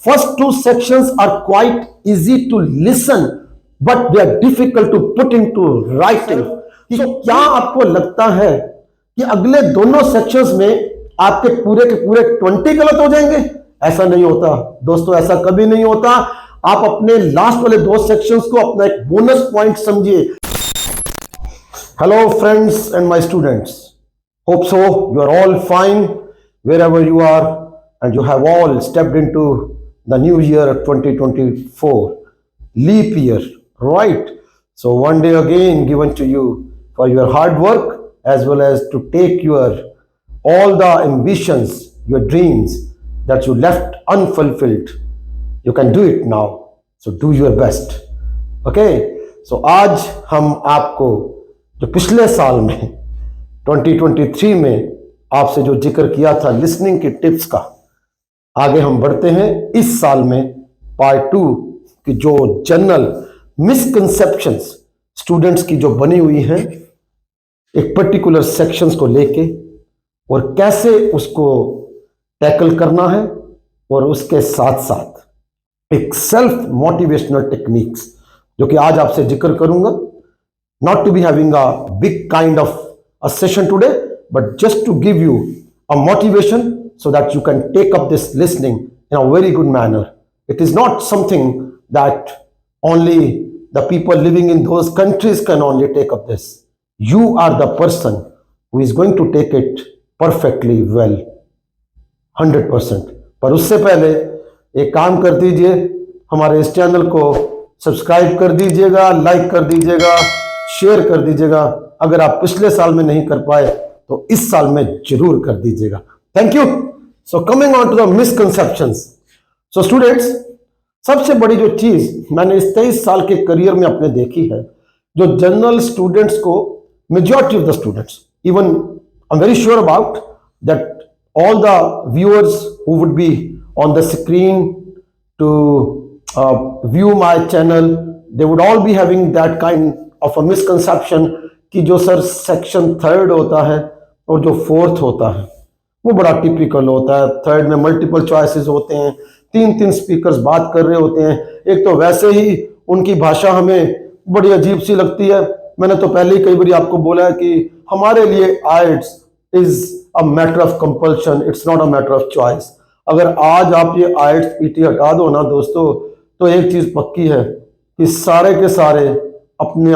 First two sections are quite easy to listen, but they are difficult to put into writing. So क्या आपको लगता है कि अगले दोनों सेक्शंस में आपके पूरे के पूरे 20 गलत हो जाएंगे? ऐसा नहीं होता दोस्तों, ऐसा कभी नहीं होता। आप अपने लास्ट वाले दो सेक्शंस को अपना एक बोनस पॉइंट समझिए। Hello friends and my students, hope so you are all fine wherever you are and you have all stepped into the new year 2024 leap year, right? So one day again given to you for your hard work as well as to take your all the ambitions, your dreams that you left unfulfilled. You can do it now, so do your best. Okay, so आज हम आपको जो पिछले साल में 2023 में आपसे जो जिक्र किया था लिसनिंग की टिप्स का, आगे हम बढ़ते हैं इस साल में पार्ट 2 की जो जनरल मिसकंसेप्शंस स्टूडेंट्स की जो बनी हुई हैं एक पर्टिकुलर सेक्शंस को लेके और कैसे उसको टैकल करना है, और उसके साथ साथ एक सेल्फ मोटिवेशनल टेक्निक्स जो कि आज आपसे जिक्र करूंगा। Not to be having a big kind of a session today, but just to give you a motivation so that you can take up this listening in a very good manner. It is not something that only the people living in those countries can only take up this. You are the person who is going to take it perfectly well, 100%. पर उससे पहले एक काम कर दीजिए, हमारे इस channel को सब्सक्राइब कर दीजिएगा, लाइक कर दीजिएगा, शेयर कर दीजिएगा। अगर आप पिछले साल में नहीं कर पाए तो इस साल में जरूर कर दीजिएगा। Thank you. So coming on to the misconceptions. So students, सबसे बड़ी जो चीज मैंने इस 23 साल के करियर में अपने देखी है, जो जनरल स्टूडेंट्स को, majority of the students, even I am very sure about that all the viewers who would be on the screen to view my channel, they would all be having that kind of a misconception कि जो sir section 3rd होता है और जो 4th होता है वो बड़ा टिपिकल होता है। 3rd में मल्टीपल चॉइसेस होते हैं, 3 स्पीकर्स बात कर रहे होते हैं। एक तो वैसे ही उनकी भाषा हमें बड़ी अजीब सी लगती है। मैंने तो पहले ही कई बार आपको बोला है कि हमारे लिए it's is a matter of compulsion, it's not a matter of choice. अगर आज आप ये आइट्स पीटी हटा दो ना दोस्तों, तो एक चीज पक्की है कि सारे के सारे अपने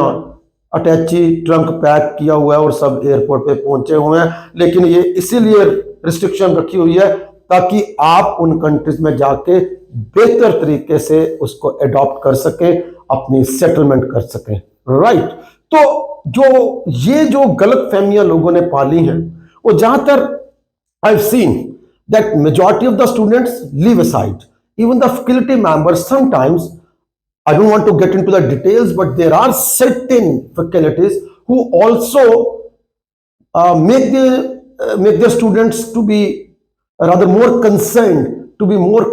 अटैची ट्रंक पैक किया हुआ है और सब एयरपोर्ट पे पहुंचे हुए हैं। लेकिन ये इसीलिए रिस्ट्रिक्शन रखी हुई है ताकि आप उन कंट्रीज में जाके बेहतर तरीके से उसको अडॉप्ट कर सके, अपनी सेटलमेंट कर सके, राइट? तो जो गलत फहमियां लोगों ने पाली हैं, वो ज्यादातर I have seen that majority of the students leave aside, even the faculty members sometimes. I don't want to get into the details, but there are certain faculties who also make their students to be rather more concerned, to be more,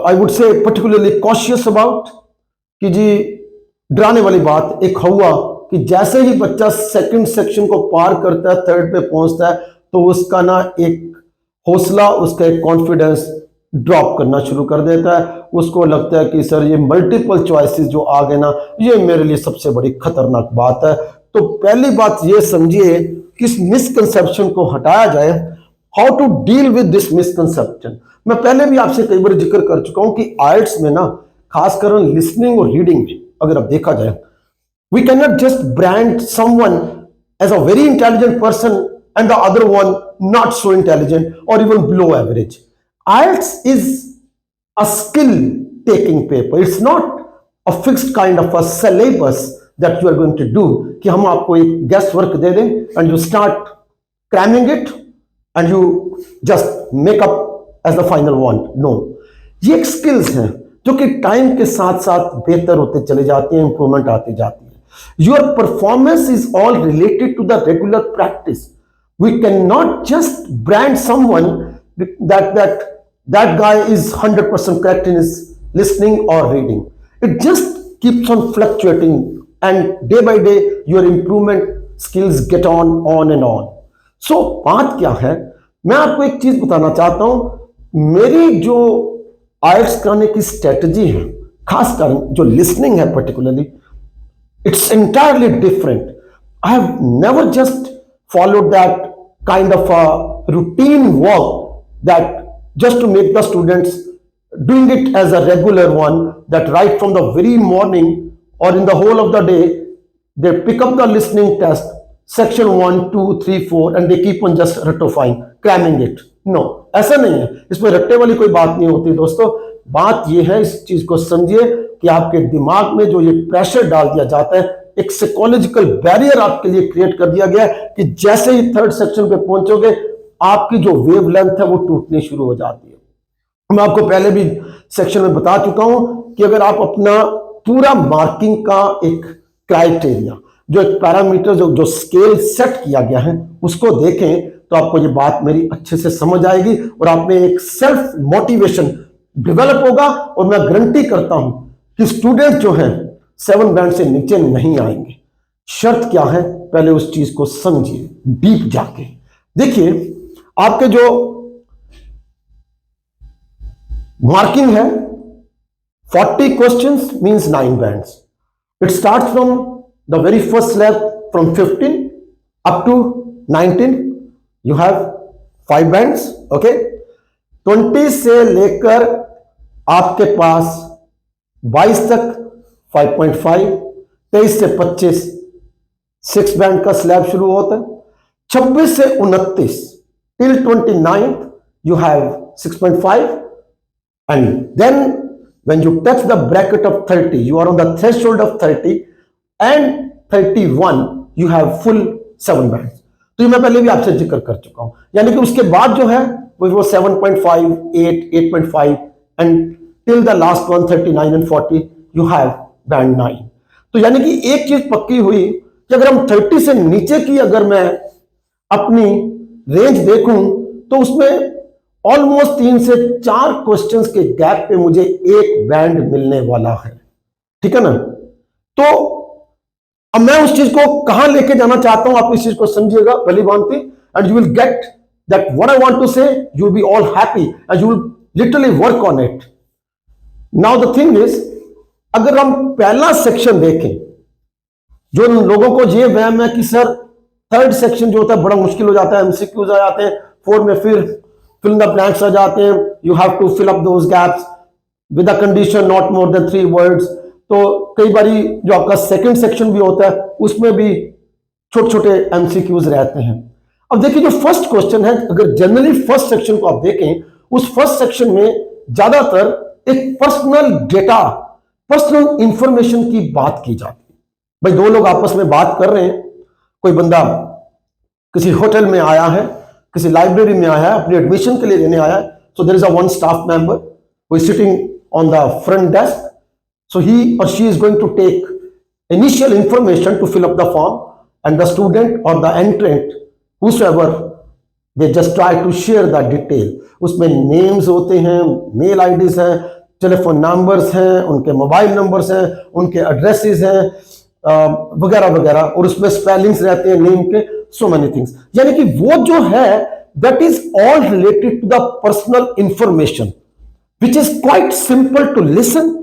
I would say, particularly cautious about कि जी डराने वाली बात एक हुआ कि जैसे ही बच्चा second section को पार करता है, 3rd पे पहुंचता है, तो उसका ना एक हौसला, उसका एक कॉन्फिडेंस ड्रॉप करना शुरू कर देता है। उसको लगता है कि सर ये मल्टीपल चॉइसेस जो आ गए ना, ये मेरे लिए सबसे बड़ी खतरनाक बात है। तो पहली बात ये समझिए कि इस मिसकंसेप्शन को हटाया जाए। How to deal with this misconception, मैं पहले भी आपसे कई बार जिक्र कर चुका हूं कि आइट्स में ना, खासकर लिसनिंग और रीडिंग में अगर आप देखा जाए, we can not just brand someone as a very intelligent person and the other one not so intelligent और even below average. IELTS is a skill taking paper. It's not a fixed kind of a syllabus that you are going to do कि हम आपको एक guess work दे दें and you start cramming it and you just make up as the final one. No, ये एक skills हैं जो कि टाइम के साथ साथ बेहतर होते चले जाती हैं, इंप्रूवमेंट आती जाती है। Your performance is all related to the regular practice. We cannot just brand someone that guy is 100% correct in his listening or reading. It just keeps on fluctuating and day by day your improvement skills get on and on. So बात क्या है, मैं आपको एक चीज बताना चाहता हूं। मेरी जो आइल्स कराने की स्ट्रेटजी है, खासकर जो लिसनिंग है particularly, it's entirely different. I have never just followed that kind of a routine work that just to make the students doing it as a regular one, that right from the very morning or in the whole of the day they pick up the listening test section 1 2 3 4 and they keep on just ratifying cramming it. No, ऐसा नहीं है, इसमें रट्टे वाली कोई बात नहीं होती दोस्तों। बात यह है, इस चीज को समझिए कि आपके दिमाग में जो ये प्रेशर डाल दिया जाता है, एक साइकोलॉजिकल बैरियर आपके लिए क्रिएट कर दिया गया है कि जैसे ही थर्ड सेक्शन पे पहुंचोगे आपकी जो वेवलेंथ है वो टूटनी शुरू हो जाती है। मैं आपको पहले भी सेक्शन में बता चुका हूं कि अगर आप अपना पूरा मार्किंग का एक क्राइटेरिया, जो एक पैरामीटर, जो स्केल सेट किया गया है, उसको देखें तो आपको ये बात मेरी अच्छे से समझ आएगी और आप में एक सेल्फ मोटिवेशन डेवलप होगा। और मैं गारंटी करता हूं कि स्टूडेंट जो हैं 7 बैंड से नीचे नहीं आएंगे। शर्त क्या है, पहले उस चीज को समझिए डीप जाके। देखिए, आपके जो मार्किंग है 40 questions means 9 bands. It starts from the very first slab from 15 up to 19 you have 5 bands. Okay, 20 से लेकर आपके पास 22 तक 5.5, 23 से 25 6 बैंड का स्लैब शुरू होता है। 26 से 29 till 29 you have 6.5, and then when you touch the bracket of 30, you are on the threshold of 30 and 31 you have full 7 bands। तो ये मैं पहले भी आपसे जिक्र कर चुका हूं, यानी कि उसके बाद जो है वो 7.5, 8, 8.5 and till the last one 39 and 40 you have band 9। तो यानी कि एक चीज पक्की हुई कि अगर हम 30 से नीचे की अगर मैं अपनी रेंज देखूं तो उसमें ऑलमोस्ट 3 से 4 क्वेश्चंस के गैप पे मुझे एक बैंड मिलने वाला है। ठीक है ना? तो अब मैं उस चीज को कहां लेके जाना चाहता हूं, आप इस चीज को समझिएगा भली भांति, and you will get that what I want to say, you will be all happy and you will literally work on it. Now the thing is, अगर हम पहला सेक्शन देखें, जो लोगों को ये वहम है कि सर थर्ड सेक्शन जो होता है बड़ा मुश्किल हो जाता है, एमसीक्यूज आ जाते हैं, 4 में फिर फिल इन द ब्लैंक्स आ जाते हैं, you have to fill up those gaps with a condition not more than 3 words. तो कई बारी जो आपका सेकंड सेक्शन भी होता है उसमें भी छोटे छोटे एमसीक्यूज रहते हैं। अब देखिए, जो फर्स्ट क्वेश्चन है, अगर जनरली फर्स्ट सेक्शन को आप देखें, उस फर्स्ट सेक्शन में ज्यादातर एक पर्सनल डेटा, पर्सनल इंफॉर्मेशन की बात की जाती है। भाई, 2 लोग आपस में बात कर रहे हैं, कोई बंदा किसी होटल में आया है, किसी लाइब्रेरी में आया है, अपनी एडमिशन के लिए लेने आया है, so there is a one staff member who is sitting on the front desk, so he और she is going to take initial information to fill up the form, and the student और the entrant whosoever they just try to share the detail। उसमें names होते हैं, mail IDs हैं, telephone numbers हैं, उनके mobile numbers हैं, उनके addresses हैं, वगैरह वगैरह, और उसमें स्पेलिंग्स रहते हैं नेम के, सो मेनी थिंग्स। यानी कि वो जो है that is all related to the personal information which is quite simple to listen,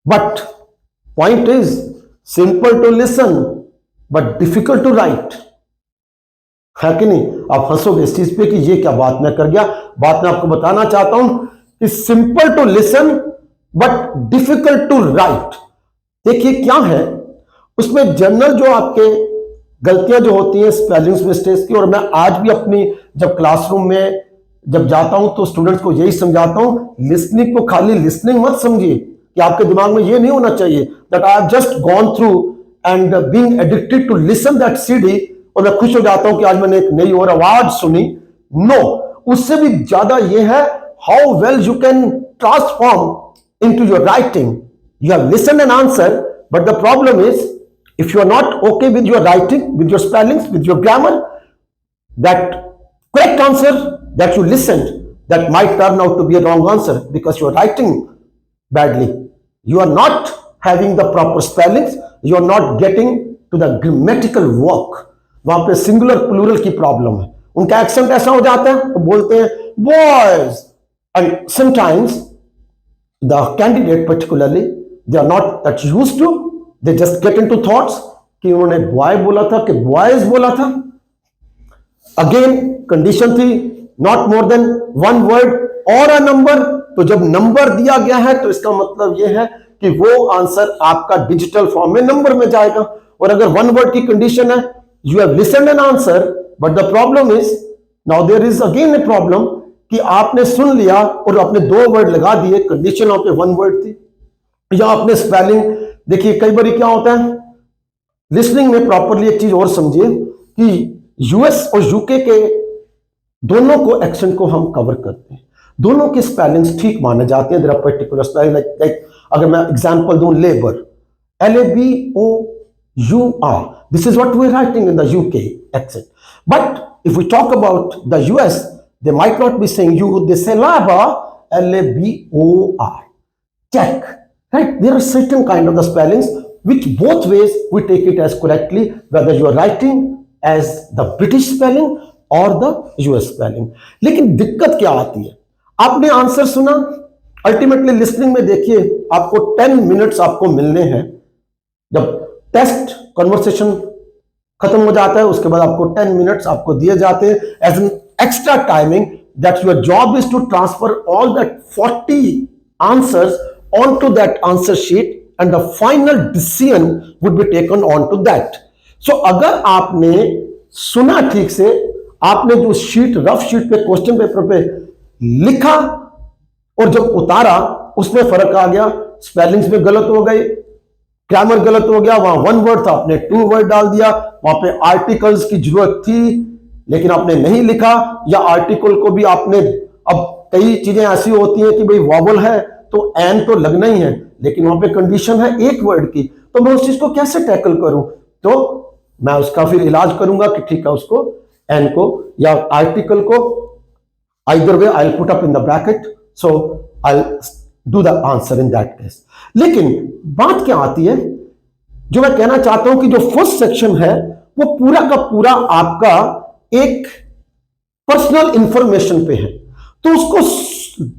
but point is simple to listen but difficult to write, है कि नहीं? आप हंसोगे इस चीज पे कि ये क्या बात मैं कर गया। बात मैं आपको बताना चाहता हूं कि simple to listen but difficult to write. देखिए क्या है उसमें, जनरल जो आपके गलतियां जो होती हैं स्पेलिंग्स मिस्टेक्स की, और मैं आज भी अपनी जब क्लासरूम में जब जाता हूं तो स्टूडेंट्स को यही समझाता हूं, लिसनिंग को खाली लिसनिंग मत समझिए, कि आपके दिमाग में ये नहीं होना चाहिए that I have just gone through and being addicted to listen that CD, और मैं खुश हो जाता हूं कि आज मैंने एक नई और आवाज सुनी। नो, उससे भी ज्यादा यह है how well you can transform into your writing. You have listen and answer, but the problem is if you are not okay with your writing, with your spellings, with your grammar, that correct answer that you listened that might turn out to be a wrong answer because you are writing badly, you are not having the proper spellings, you are not getting to the grammatical work। वहां पे singular plural की problem है, उनका accent ऐसा हो जाता है तो बोलते हैं boys, and sometimes the candidate particularly, they are not that used to, they just get into thoughts कि उन्होंने बॉय बोला था कि बॉयज बोला था। अगेन कंडीशन थी not more then one word और अ नंबर, तो जब नंबर दिया गया है तो इसका मतलब यह है कि वो आंसर आपका डिजिटल फॉर्म में नंबर में जाएगा। और अगर वन वर्ड की कंडीशन है, you have listened an answer but the problem is, now there is again a problem कि आपने सुन लिया और आपने दो वर्ड लगा दिए, कंडीशन वहां पे वन वर्ड थी, या आपने स्पेलिंग देखिए। कई बार क्या होता है लिसनिंग में, प्रॉपरली एक चीज और समझिए कि यूएस और यूके के दोनों को एक्सेंट को हम कवर करते हैं, दोनों के स्पेलिंग्स ठीक माने जाते हैं। There are particular spelling like अगर मैं एग्जांपल दूं, labour, LABOUR, this is what we are writing in the UK accent. But if we talk about the US, they might not be saying you, they say labor, LABOR. Check, right? There are certain kind of the spellings which both ways we take it as correctly, whether you are writing as the British spelling or the US spelling. लेकिन दिक्कत क्या आती है, आपने answer सुना, ultimately listening में देखिए आपको 10 मिनट्स आपको मिलने हैं। जब टेस्ट कन्वर्सेशन खत्म हो जाता है उसके बाद आपको 10 मिनट्स आपको दिए जाते हैं as an extra timing, that your job is to transfer all that 40 answers onto that answer sheet and the final decision would be taken onto that. So अगर आपने सुना ठीक से, आपने जो शीट, रफ शीट पे, क्वेश्चन पेपर पे लिखा और जब उतारा उसमें फर्क आ गया, स्पेलिंग्स में गलत हो गई, ग्रामर गलत हो गया, वहां वन वर्ड था आपने टू वर्ड डाल दिया, वहां पे आर्टिकल्स की जरूरत थी लेकिन आपने नहीं लिखा, या आर्टिकल को भी आपने, अब कई चीजें ऐसी होती हैं कि भाई वॉवल है तो एन तो लगना ही है, लेकिन वहां पे कंडीशन है एक वर्ड की, तो मैं उस चीज को कैसे टैकल करूं? तो मैं उसका फिर इलाज करूंगा कि ठीक है, उसको एन को या आर्टिकल को, either way I put up in the bracket, so I do the answer in that case. लेकिन बात क्या आती है, जो मैं कहना चाहता हूं कि जो फर्स्ट सेक्शन है वो पूरा का पूरा आपका एक पर्सनल इंफॉर्मेशन पे है, तो उसको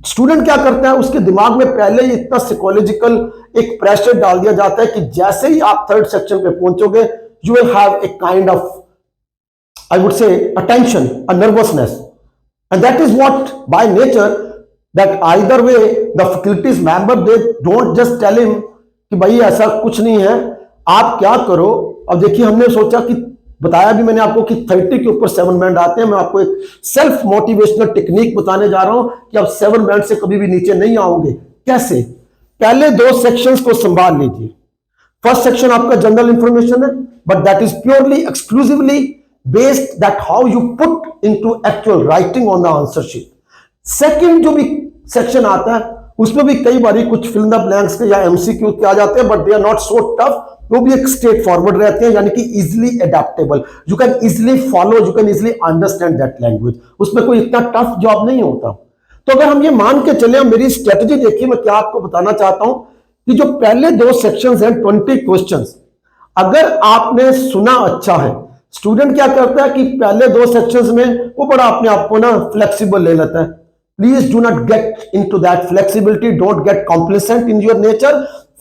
स्टूडेंट क्या करता है, उसके दिमाग में पहले ही इतना साइकोलॉजिकल एक प्रेशर डाल दिया जाता है कि जैसे ही आप थर्ड सेक्शन पे पहुंचोगे, you will have a kind of, I would say, a tension, a nervousness, and that is what by nature, that either way the faculties member they don't just tell him कि भाई ऐसा कुछ नहीं है, आप क्या करो। अब देखिए, हमने सोचा कि, बताया भी मैंने आपको कि 30 के ऊपर 7 बैंड आते हैं। मैं आपको एक सेल्फ मोटिवेशनल टेक्निक बताने जा रहा हूं कि आप 7 बैंड से कभी भी नीचे नहीं आओगे। कैसे? पहले 2 सेक्शंस को संभाल लीजिए। फर्स्ट सेक्शन आपका जनरल इंफॉर्मेशन है, but that is purely exclusively based that how you put into actual writing on the answer sheet. Second जो भी सेक्शन आता है उसमें भी कई बार कुछ फिल द ब्लैंक्स के या एमसीक्यू के आ जाते हैं, but they are not so tough, वो भी एक स्ट्रेट फॉरवर्ड रहते हैं, यानी कि easily adaptable, you can easily follow, you can easily understand that language, उसमें कोई इतना टफ जॉब नहीं होता। तो अगर हम ये मान के चले, मेरी स्ट्रेटजी देखिए, मैं क्या आपको बताना चाहता हूं कि जो पहले 2 सेक्शंस हैं 20 क्वेश्चंस, अगर आपने सुना अच्छा है, स्टूडेंट क्या करता है कि पहले 2 सेक्शंस में वो बड़ा अपने आप को ना फ्लेक्सिबल ले लेता है। Please do not get into that flexibility. Don't get complacent in your nature.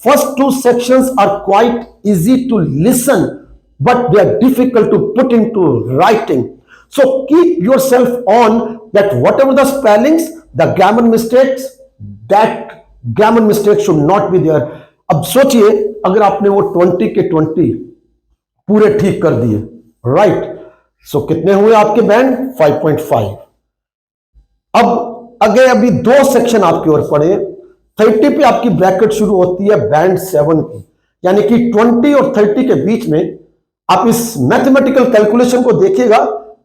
First 2 sections are quite easy to listen, but they are difficult to put into writing. So keep yourself on that whatever the spellings, the grammar mistakes, that grammar mistakes should not be there. अब सोचिए, अगर आपने वो 20 के 20 पूरे ठीक कर दिए, राइट, सो कितने हुए आपके बैंड? 5.5। अब अगर अभी 2 सेक्शन आपकी ओर पड़े, 30 पे आपकी ब्रैकेट शुरू होती है बैंड 7 की, यानी कि 20 और 30 के बीच में आप इस मैथमेटिकल कैलकुलेशन को देखिएगा।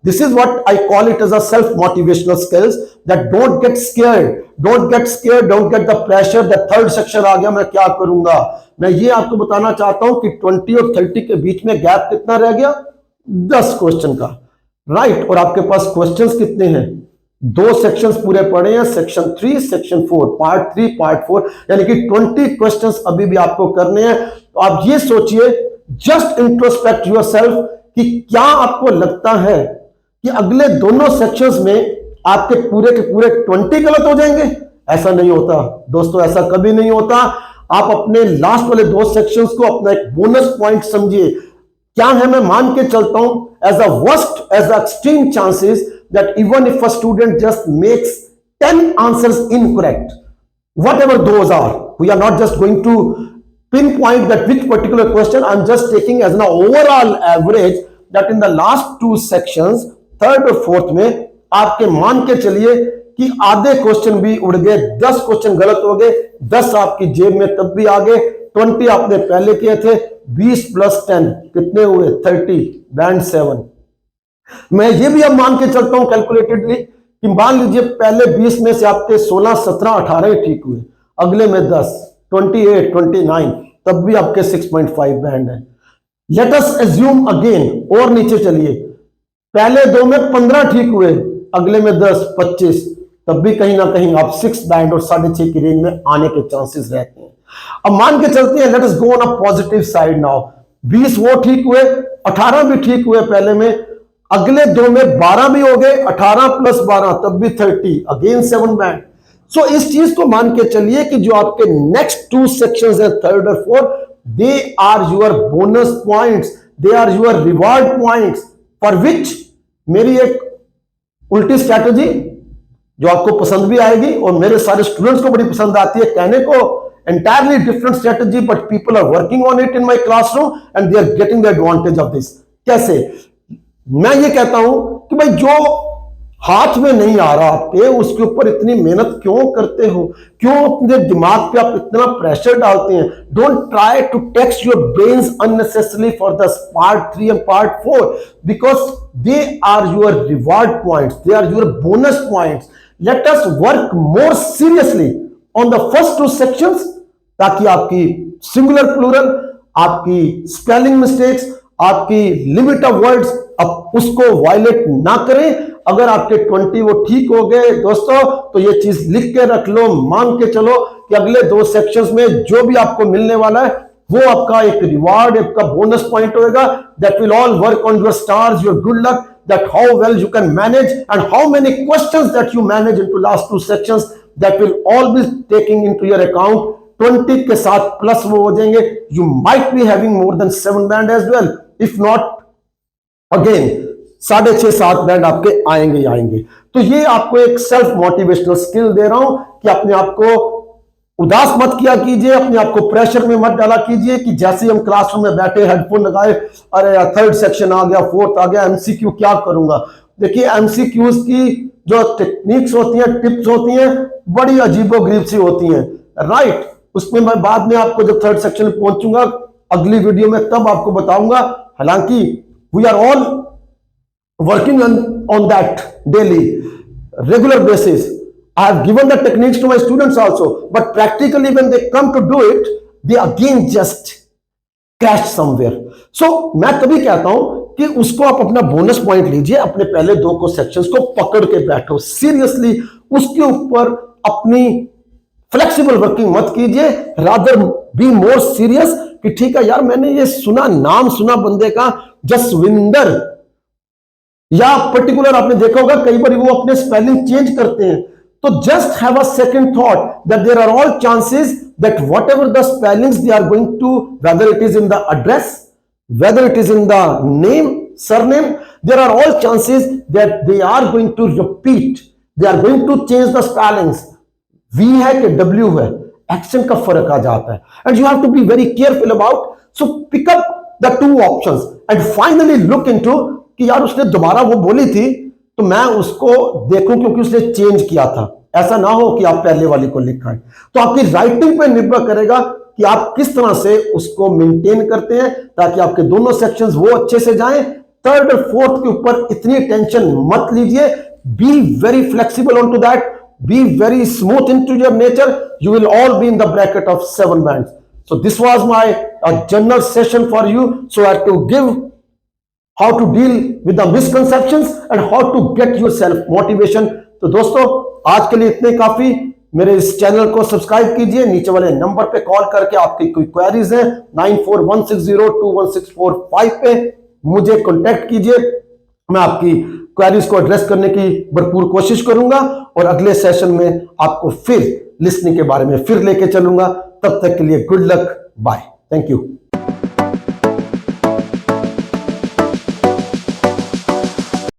This is what I call it as a self motivational skills, that don't get scared, don't get the pressure that third section आ गया, मैं क्या करूंगा। मैं ये आपको बताना चाहता हूं कि 20 और 30 के बीच में गैप कितना रह गया? 10 क्वेश्चन का, राइट। और आपके पास क्वेश्चंस कितने हैं? 2 सेक्शंस पूरे पढ़े हैं, सेक्शन 3, सेक्शन 4, पार्ट 3, पार्ट 4, यानी कि 20 क्वेश्चंस अभी भी आपको करने हैं। तो आप ये सोचिए, जस्ट इंट्रोस्पेक्ट योरसेल्फ, कि क्या आपको लगता है कि अगले दोनों सेक्शंस में आपके पूरे के पूरे 20 गलत हो जाएंगे, ऐसा नहीं होता दोस्तों, ऐसा कभी नहीं होता। आप अपने लास्ट वाले 2 सेक्शंस को अपना एक बोनस पॉइंट समझिए। क्या है, मैं मान के चलता हूं as a worst, as a extreme chances that even if a student just makes 10 answers incorrect, whatever those are, we are not just going to pinpoint that which particular question, I'm just taking as an overall average that in the last 2 sections, third और fourth में आपके मान के चलिए कि आधे question भी उड़ गए, 10 क्वेश्चन गलत हो गए, 10 आपकी जेब में तब भी आ गए। 20 आपने पहले किए थे, 20 + 10 कितने हुए, 30, बैंड 7। मैं ये भी अब मान के चलता हूं कैलकुलेटेडली कि मान लीजिए पहले 20 में से आपके 16, 17, 18 ही ठीक हुए, अगले में 10, 28, 29, तब भी आपके 6.5 बैंड है। लेट अस एज्यूम अगेन, और नीचे चलिए, पहले 2 में 15 ठीक हुए, अगले में 10, 25, तब भी कहीं ना कहीं आप 6 बैंड और 6.5 की रेंज में आने के चांसेस रहते हैं। अब मान के चलते हैं, let us go on a positive side now. 20 वो ठीक हुए, 18 भी ठीक हुए पहले में, अगले 2 में 12 भी हो गए, 18 + 12 तब भी 30, अगेन 7 बैंड। सो इस चीज को मान के चलिए कि जो आपके नेक्स्ट 2 सेक्शंस हैं, थर्ड और fourth, they are your bonus points, they are your reward points, for which मेरी एक उल्टी स्ट्रैटेजी जो आपको पसंद भी आएगी और मेरे सारे स्टूडेंट्स को बड़ी पसंद आती है, कहने को entirely different strategy, but people are working on it in my classroom and they are getting the advantage of this। कैसे? मैं ये कहता हूं कि भाई जो हाथ में नहीं आ रहा आपके, उसके ऊपर इतनी मेहनत क्यों करते हो, क्यों अपने दिमाग पे आप इतना प्रेशर डालते हैं? Don't try to tax your brains unnecessarily for the part 3 and part 4 because they are your reward points, they are your bonus points. Let us work more seriously on the first 2 sections, ताकि आपकी singular plural, आपकी spelling mistakes, आपकी limit of words अब उसको violet ना करें। अगर आपके 20 वो ठीक हो गए दोस्तों, तो ये चीज लिख के रख लो, मान के चलो कि अगले 2 सेक्शंस में जो भी आपको मिलने वाला है वो आपका एक रिवार्ड, आपका बोनस पॉइंट होगा। That will all work on your stars, your good luck, that how well you can manage and how many questions that you manage into last 2 sections, that will all be taking into your account। 20 के साथ plus वो हो जाएंगे, you might be having more than 7 band as well, if not again 6.5-7 band आपके आएंगे ही आएंगे। तो ये आपको एक सेल्फ मोटिवेशनल स्किल दे रहा हूं कि अपने आप को उदास मत किया कीजिए, अपने आप को प्रेशर में मत डाला कीजिए कि जैसे हम क्लासरूम में बैठे हेडफोन लगाए, अरे यार थर्ड सेक्शन आ गया, फोर्थ आ गया, एमसीक्यू क्या करूंगा। देखिए एमसीक्यूज की जो टेक्निक्स होती हैं, टिप्स होती हैं, बड़ी अजीबोगरीब सी होती हैं, राइट। उसमें मैं बाद में आपको जब थर्ड सेक्शन में पहुंचूंगा अगली वीडियो में तब आपको बताऊंगा। हालांकि we are all working on that daily, regular basis। I have given the techniques to my students also, but practically when they come to do it, they again just crash somewhere। So मैं तभी कहता हूं कि उसको आप अपना bonus point लीजिए, अपने पहले 2 को सेक्शंस को पकड़ के बैठो सीरियसली, उसके ऊपर अपनी फ्लेक्सिबल वर्किंग मत कीजिए, रादर बी मोर सीरियस कि ठीक है यार मैंने ये सुना, नाम सुना बंदे का जसविंदर, या पर्टिकुलर आपने देखा होगा कई बार वो अपने स्पेलिंग चेंज करते हैं, तो just have a second thought that there are all chances that whatever the spellings they are going to, whether it is in the address, whether it is in the name, surname, there are all chances that they are going to repeat, they are going to change the spellings. We है कि W है, action का फर्क आ जाता है, and you have to be very careful about. So pick up the 2 options and finally look into कि यार उसने दोबारा वो बोली थी तो मैं उसको देखूं क्योंकि उसने चेंज किया था, ऐसा ना हो कि आप पहले वाली को लिखाएं। तो आपकी राइटिंग पे निर्भर करेगा कि आप किस तरह से उसको मेंटेन करते हैं ताकि आपके दोनों सेक्शंस वो अच्छे से जाएं। थर्ड और फोर्थ के ऊपर इतनी टेंशन मत लीजिए, be very flexible on to that, be very smooth in to your nature, you will all be in the bracket of 7 bands. So this was my general session for you, so I had to give how to deal with the misconceptions and how to get yourself motivation। तो दोस्तों आज के लिए इतने काफी। मेरे इस channel को सब्सक्राइब कीजिए, नीचे वाले नंबर पे कॉल करके आपकी कोई क्वेरीज है 9416021645 पे मुझे कांटेक्ट कीजिए, मैं आपकी क्वेरीज को एड्रेस करने की भरपूर कोशिश करूंगा और अगले सेशन में आपको फिर लिसनिंग के बारे में फिर लेके चलूंगा। तब तक के लिए good luck, bye, thank you.